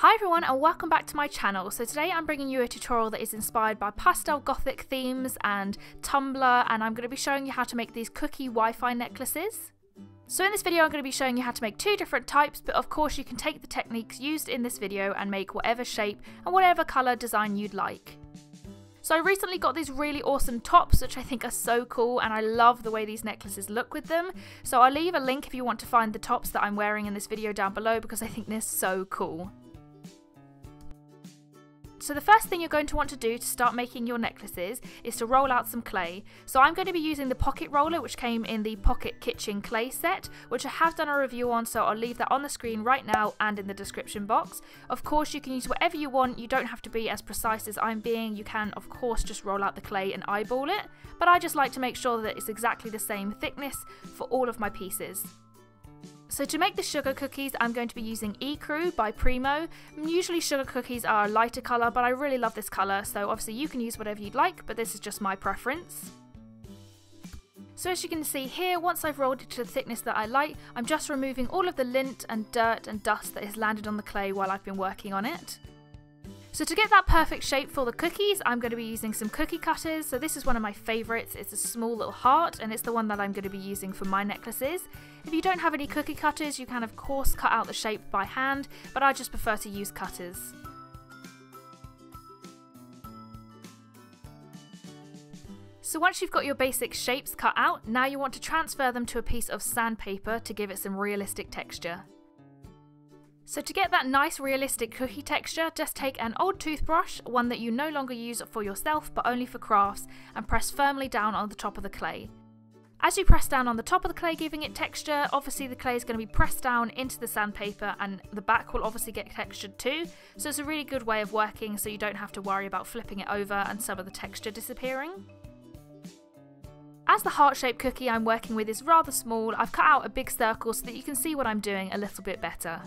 Hi everyone and welcome back to my channel. So today I'm bringing you a tutorial that is inspired by pastel gothic themes and Tumblr, and I'm going to be showing you how to make these cookie Wi-Fi necklaces. So in this video I'm going to be showing you how to make two different types, but of course you can take the techniques used in this video and make whatever shape and whatever colour design you'd like. So I recently got these really awesome tops which I think are so cool, and I love the way these necklaces look with them. So I'll leave a link if you want to find the tops that I'm wearing in this video down below because I think they're so cool. So the first thing you're going to want to do to start making your necklaces is to roll out some clay. So I'm going to be using the pocket roller which came in the Pocket Kitchen clay set, which I have done a review on, so I'll leave that on the screen right now and in the description box. Of course you can use whatever you want, you don't have to be as precise as I'm being, you can of course just roll out the clay and eyeball it, but I just like to make sure that it's exactly the same thickness for all of my pieces. So to make the sugar cookies, I'm going to be using Ecru by Primo. Usually sugar cookies are a lighter colour, but I really love this colour, so obviously you can use whatever you'd like, but this is just my preference. So as you can see here, once I've rolled it to the thickness that I like, I'm just removing all of the lint and dirt and dust that has landed on the clay while I've been working on it. So to get that perfect shape for the cookies, I'm going to be using some cookie cutters. So this is one of my favourites. It's a small little heart and it's the one that I'm going to be using for my necklaces. If you don't have any cookie cutters, you can of course cut out the shape by hand, but I just prefer to use cutters. So once you've got your basic shapes cut out, now you want to transfer them to a piece of sandpaper to give it some realistic texture. So to get that nice realistic cookie texture, just take an old toothbrush, one that you no longer use for yourself but only for crafts, and press firmly down on the top of the clay. As you press down on the top of the clay giving it texture, obviously the clay is going to be pressed down into the sandpaper and the back will obviously get textured too, so it's a really good way of working so you don't have to worry about flipping it over and some of the texture disappearing. As the heart-shaped cookie I'm working with is rather small, I've cut out a big circle so that you can see what I'm doing a little bit better.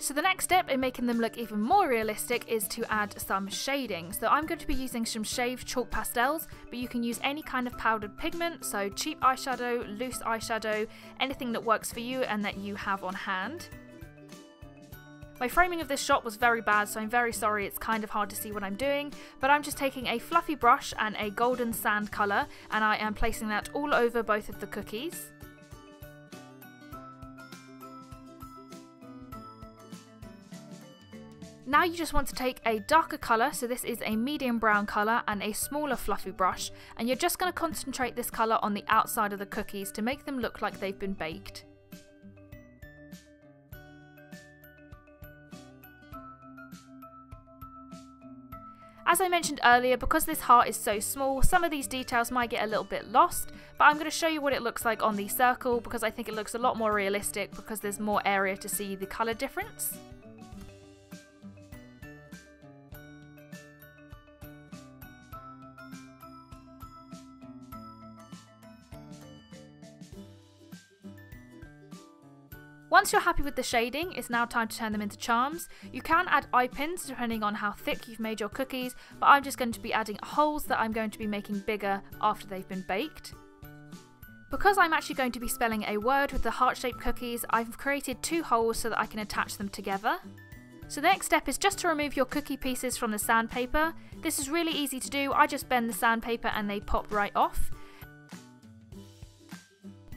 So the next step in making them look even more realistic is to add some shading. So I'm going to be using some shaved chalk pastels, but you can use any kind of powdered pigment, so cheap eyeshadow, loose eyeshadow, anything that works for you and that you have on hand. My framing of this shot was very bad, so I'm very sorry, it's kind of hard to see what I'm doing, but I'm just taking a fluffy brush and a golden sand colour, and I am placing that all over both of the cookies. Now you just want to take a darker colour, so this is a medium brown colour, and a smaller fluffy brush, and you're just going to concentrate this colour on the outside of the cookies to make them look like they've been baked. As I mentioned earlier, because this heart is so small, some of these details might get a little bit lost, but I'm going to show you what it looks like on the circle because I think it looks a lot more realistic because there's more area to see the colour difference. Once you're happy with the shading, it's now time to turn them into charms. You can add eye pins depending on how thick you've made your cookies, but I'm just going to be adding holes that I'm going to be making bigger after they've been baked. Because I'm actually going to be spelling a word with the heart-shaped cookies, I've created two holes so that I can attach them together. So the next step is just to remove your cookie pieces from the sandpaper. This is really easy to do, I just bend the sandpaper and they pop right off.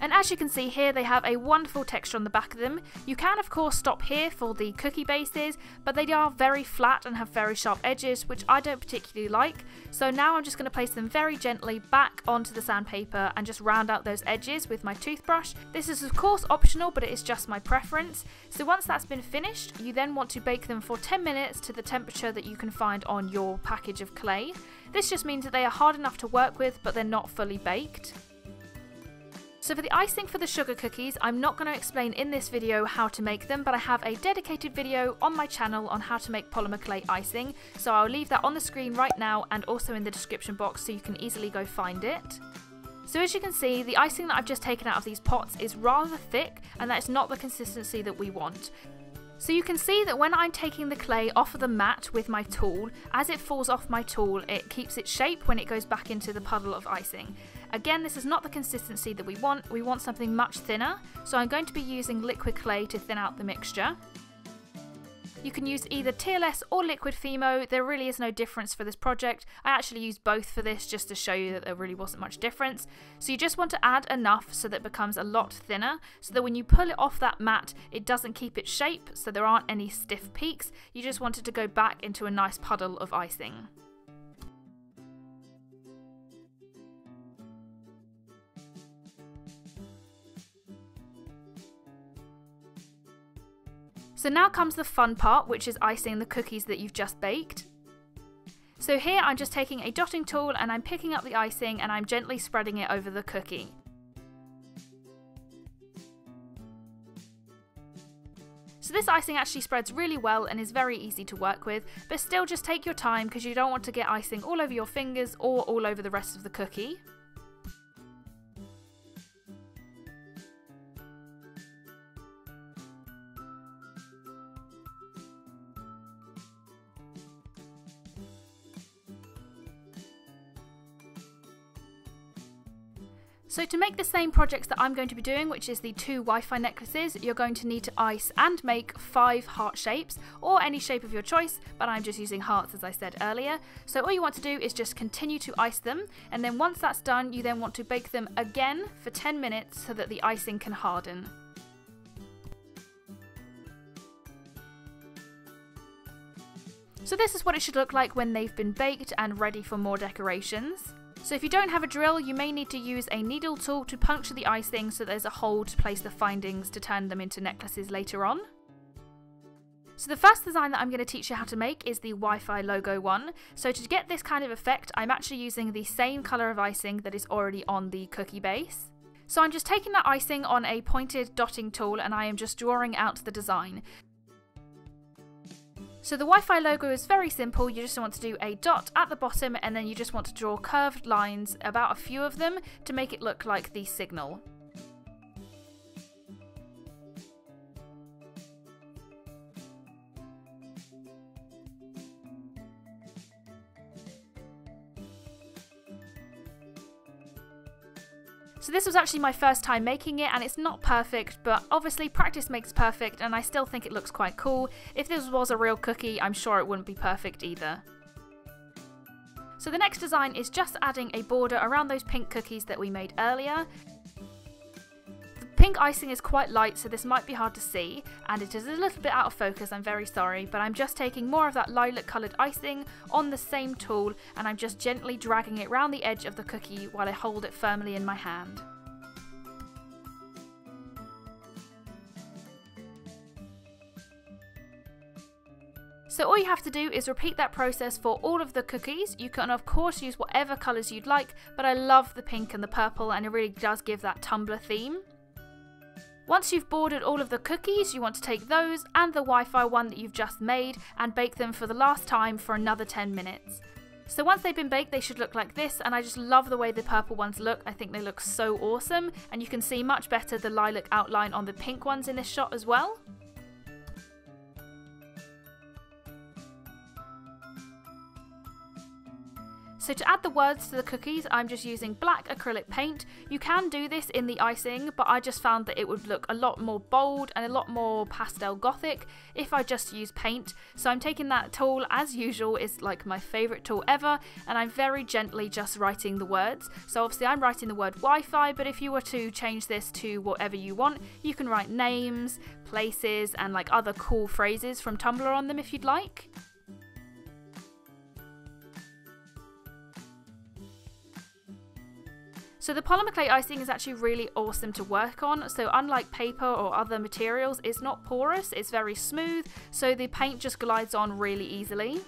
And as you can see here, they have a wonderful texture on the back of them. You can of course stop here for the cookie bases, but they are very flat and have very sharp edges, which I don't particularly like. So now I'm just going to place them very gently back onto the sandpaper and just round out those edges with my toothbrush. This is of course optional, but it is just my preference. So once that's been finished, you then want to bake them for 10 minutes to the temperature that you can find on your package of clay. This just means that they are hard enough to work with, but they're not fully baked. So for the icing for the sugar cookies, I'm not going to explain in this video how to make them, but I have a dedicated video on my channel on how to make polymer clay icing, so I'll leave that on the screen right now and also in the description box so you can easily go find it. So as you can see, the icing that I've just taken out of these pots is rather thick, and that is not the consistency that we want. So you can see that when I'm taking the clay off of the mat with my tool, as it falls off my tool, it keeps its shape when it goes back into the puddle of icing. Again, this is not the consistency that we want something much thinner, so I'm going to be using liquid clay to thin out the mixture. You can use either TLS or liquid Fimo, there really is no difference for this project. I actually used both for this just to show you that there really wasn't much difference. So you just want to add enough so that it becomes a lot thinner, so that when you pull it off that mat, it doesn't keep its shape, so there aren't any stiff peaks. You just want it to go back into a nice puddle of icing. So now comes the fun part, which is icing the cookies that you've just baked. So here I'm just taking a dotting tool and I'm picking up the icing and I'm gently spreading it over the cookie. So this icing actually spreads really well and is very easy to work with, but still just take your time because you don't want to get icing all over your fingers or all over the rest of the cookie. So to make the same projects that I'm going to be doing, which is the 2 Wi-Fi necklaces, you're going to need to ice and make 5 heart shapes, or any shape of your choice, but I'm just using hearts as I said earlier. So all you want to do is just continue to ice them, and then once that's done, you then want to bake them again for 10 minutes so that the icing can harden. So this is what it should look like when they've been baked and ready for more decorations. So if you don't have a drill, you may need to use a needle tool to puncture the icing so there's a hole to place the findings to turn them into necklaces later on. So the first design that I'm going to teach you how to make is the Wi-Fi logo one. So to get this kind of effect, I'm actually using the same colour of icing that is already on the cookie base. So I'm just taking that icing on a pointed dotting tool and I am just drawing out the design. So the Wi-Fi logo is very simple, you just want to do a dot at the bottom and then you just want to draw curved lines, about a few of them, to make it look like the signal. So this was actually my first time making it and it's not perfect, but obviously practice makes perfect and I still think it looks quite cool. If this was a real cookie, I'm sure it wouldn't be perfect either. So the next design is just adding a border around those pink cookies that we made earlier. The pink icing is quite light, so this might be hard to see, and it is a little bit out of focus, I'm very sorry, but I'm just taking more of that lilac coloured icing on the same tool and I'm just gently dragging it around the edge of the cookie while I hold it firmly in my hand. So all you have to do is repeat that process for all of the cookies. You can of course use whatever colours you'd like, but I love the pink and the purple and it really does give that Tumblr theme. Once you've bordered all of the cookies, you want to take those and the Wi-Fi one that you've just made and bake them for the last time for another 10 minutes. So once they've been baked, they should look like this, and I just love the way the purple ones look. I think they look so awesome, and you can see much better the lilac outline on the pink ones in this shot as well. So to add the words to the cookies, I'm just using black acrylic paint. You can do this in the icing, but I just found that it would look a lot more bold and a lot more pastel gothic if I just use paint. So I'm taking that tool, as usual, is like my favourite tool ever, and I'm very gently just writing the words. So obviously I'm writing the word Wi-Fi, but if you were to change this to whatever you want, you can write names, places, and like other cool phrases from Tumblr on them if you'd like. So the polymer clay icing is actually really awesome to work on. So unlike paper or other materials, it's not porous, it's very smooth, so the paint just glides on really easily.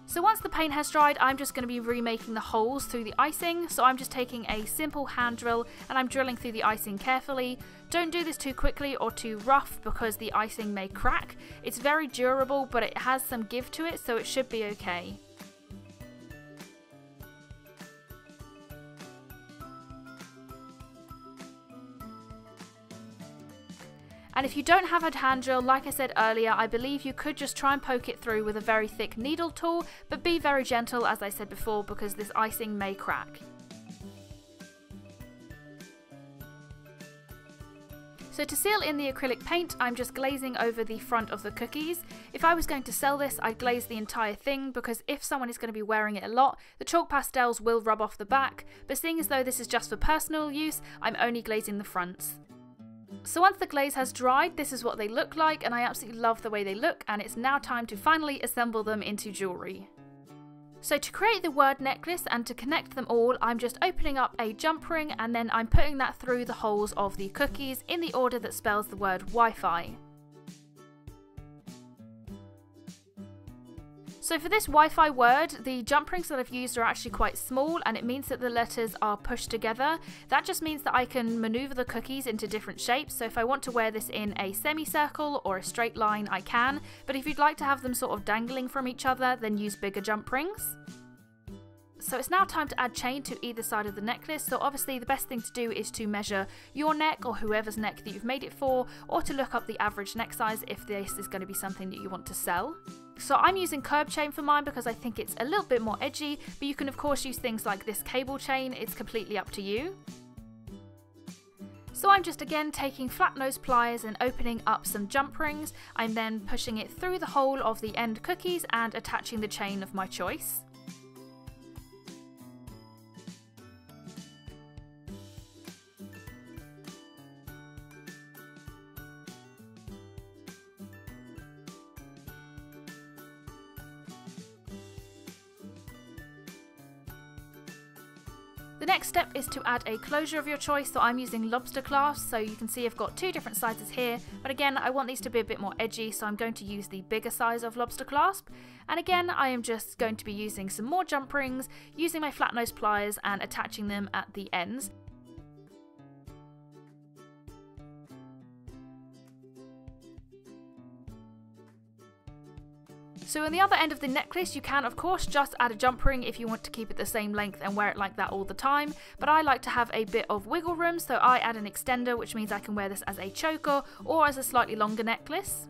So once the paint has dried, I'm just going to be remaking the holes through the icing. So I'm just taking a simple hand drill and I'm drilling through the icing carefully. Don't do this too quickly or too rough because the icing may crack. It's very durable, but it has some give to it, so it should be okay. And if you don't have a hand drill, like I said earlier, I believe you could just try and poke it through with a very thick needle tool, but be very gentle as I said before because this icing may crack. So to seal in the acrylic paint, I'm just glazing over the front of the cookies. If I was going to sell this, I'd glaze the entire thing because if someone is going to be wearing it a lot, the chalk pastels will rub off the back, but seeing as though this is just for personal use, I'm only glazing the fronts. So once the glaze has dried, this is what they look like, and I absolutely love the way they look, and it's now time to finally assemble them into jewellery. So to create the word necklace and to connect them all, I'm just opening up a jump ring and then I'm putting that through the holes of the cookies in the order that spells the word Wi-Fi. So for this Wi-Fi word, the jump rings that I've used are actually quite small and it means that the letters are pushed together. That just means that I can maneuver the cookies into different shapes, so if I want to wear this in a semicircle or a straight line I can, but if you'd like to have them sort of dangling from each other then use bigger jump rings. So it's now time to add chain to either side of the necklace, so obviously the best thing to do is to measure your neck or whoever's neck that you've made it for, or to look up the average neck size if this is going to be something that you want to sell. So I'm using curb chain for mine because I think it's a little bit more edgy, but you can of course use things like this cable chain, it's completely up to you. So I'm just again taking flat nose pliers and opening up some jump rings. I'm then pushing it through the hole of the end cookies and attaching the chain of my choice. The next step is to add a closure of your choice, so I'm using lobster clasps, so you can see I've got two different sizes here, but again I want these to be a bit more edgy, so I'm going to use the bigger size of lobster clasp. And again I am just going to be using some more jump rings, using my flat nose pliers and attaching them at the ends. So on the other end of the necklace you can of course just add a jump ring if you want to keep it the same length and wear it like that all the time, but I like to have a bit of wiggle room, so I add an extender, which means I can wear this as a choker or as a slightly longer necklace.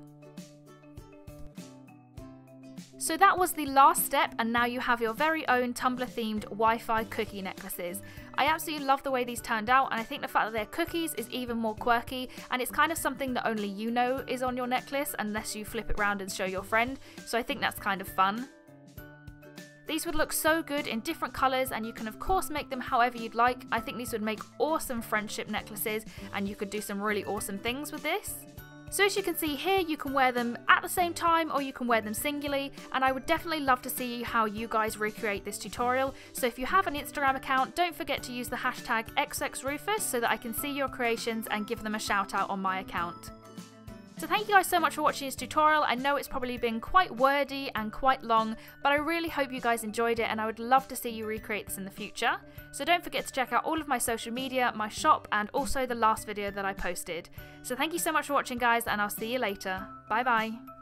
So that was the last step, and now you have your very own Tumblr themed Wi-Fi cookie necklaces. I absolutely love the way these turned out, and I think the fact that they're cookies is even more quirky, and it's kind of something that only you know is on your necklace unless you flip it around and show your friend, so I think that's kind of fun. These would look so good in different colours, and you can of course make them however you'd like. I think these would make awesome friendship necklaces and you could do some really awesome things with this. So as you can see here, you can wear them at the same time or you can wear them singly, and I would definitely love to see how you guys recreate this tutorial. So if you have an Instagram account, don't forget to use the hashtag xoxrufus so that I can see your creations and give them a shout out on my account. So thank you guys so much for watching this tutorial. I know it's probably been quite wordy and quite long, but I really hope you guys enjoyed it and I would love to see you recreate this in the future. So don't forget to check out all of my social media, my shop, and also the last video that I posted. So thank you so much for watching guys, and I'll see you later. Bye bye.